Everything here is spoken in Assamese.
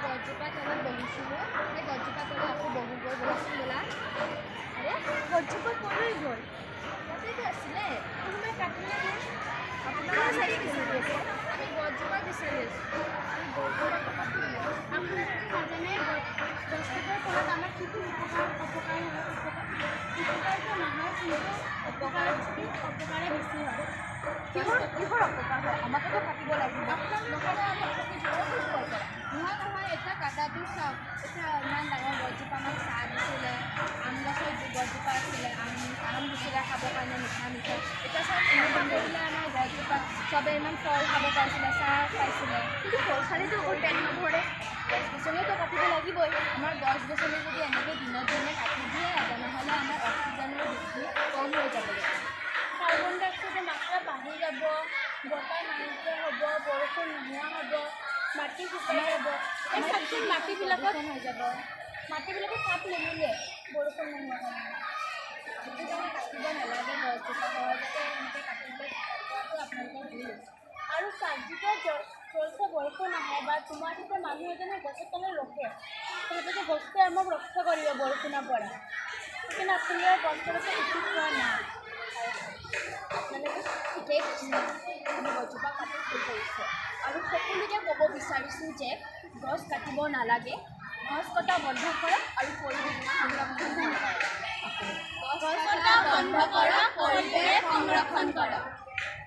গছজোপা তলত বহিছিলোঁ, সেই গছজোপা তলত আকৌ বহিব বহিছোঁ বোলা। আৰে গছজোপা ক'লৈ গ'ল? ইয়াতেতো আছিলে, কোনোবাই কাটিলে নে? আপোনালোকে চাগে বিচাৰি আছে, আমি গছজোপা বিচাৰি আছোঁ। আমি গছজোপা কাটিলোঁ। আপোনালোকে নাজানে গছজোপাৰ ফলত আমাৰ কি কি অপকাৰ হয়? উপকাৰটো নহয়, কিন্তু অপকাৰে বেছি হয়। কিহৰ অপকাৰ হয়? আমাকতো কাটিব লাগিব। আপোনালোকে আমাক নহয়, এতিয়া কাটাটো চাওক, এতিয়া ইমান ডাঙৰ গছজোপা আমাক চাহ দিছিলে, আম গছৰ গছজোপা আছিলে, আম দিছিলে খাবৰ কাৰণে মিঠা। এতিয়া চাওক বন্ধ দিলে আমাৰ গছজোপা চবে ইমান ফল খাব পাৰিছিলে, চাহ পাইছিলে, কিন্তু ফল খালেতো অকল পেট নভৰে, গছ গছনিওতো কাটিব লাগিবই। আমাৰ গছ গছনি যদি এনেকৈ দিনে কাটি দিয়ে, তেনেহ'লে আমাৰ অক্সিজেনৰ বৃদ্ধি কম হৈ যাবগৈ। কাৰ্বন ডাই অক্সাইডৰ মাত্ৰা বাঢ়ি যাব, বতাহ নাইকিয়া হ'ব, বৰষুণ নোহোৱা হ'ব, মাটি শুকাই যাব। এই চাকচোন মাটিবিলাকত হৈ যাব, মাটিবিলাকত চাপ নিমিলে বৰষুণ নোহোৱা কাৰণে। সেইটো কাৰণে কাটিব নালাগে গছজোপা, সহজতে এনেকৈ কাটিবলৈ কৰাটো আপোনালোকৰ ভুল। আৰু চাওক, যেতিয়া জলছে বৰষুণ আহে বা তোমাৰ যেতিয়া মানুহ এজনে গছৰ তলত ৰখে, তেতিয়াতো গছটোৱে আমাক ৰক্ষা কৰিব বৰষুণৰ পৰা। কিন্তু আপোনালোকে গছ তলতে উঠি পোৱা নাই। আপোনালোকে ঠিকেই কৈছে, আমি গছজোপা কাটি ভুল কৰিছোঁ। আৰু সকলোকে ক'ব বিচাৰিছোঁ যে গছ কাটিব নালাগে, গছ কটা বন্ধ কৰক আৰু পৰিৱেশ সংৰক্ষণ কৰক। গছ কটা বন্ধ কৰক, পৰিৱেশ সংৰক্ষণ কৰক।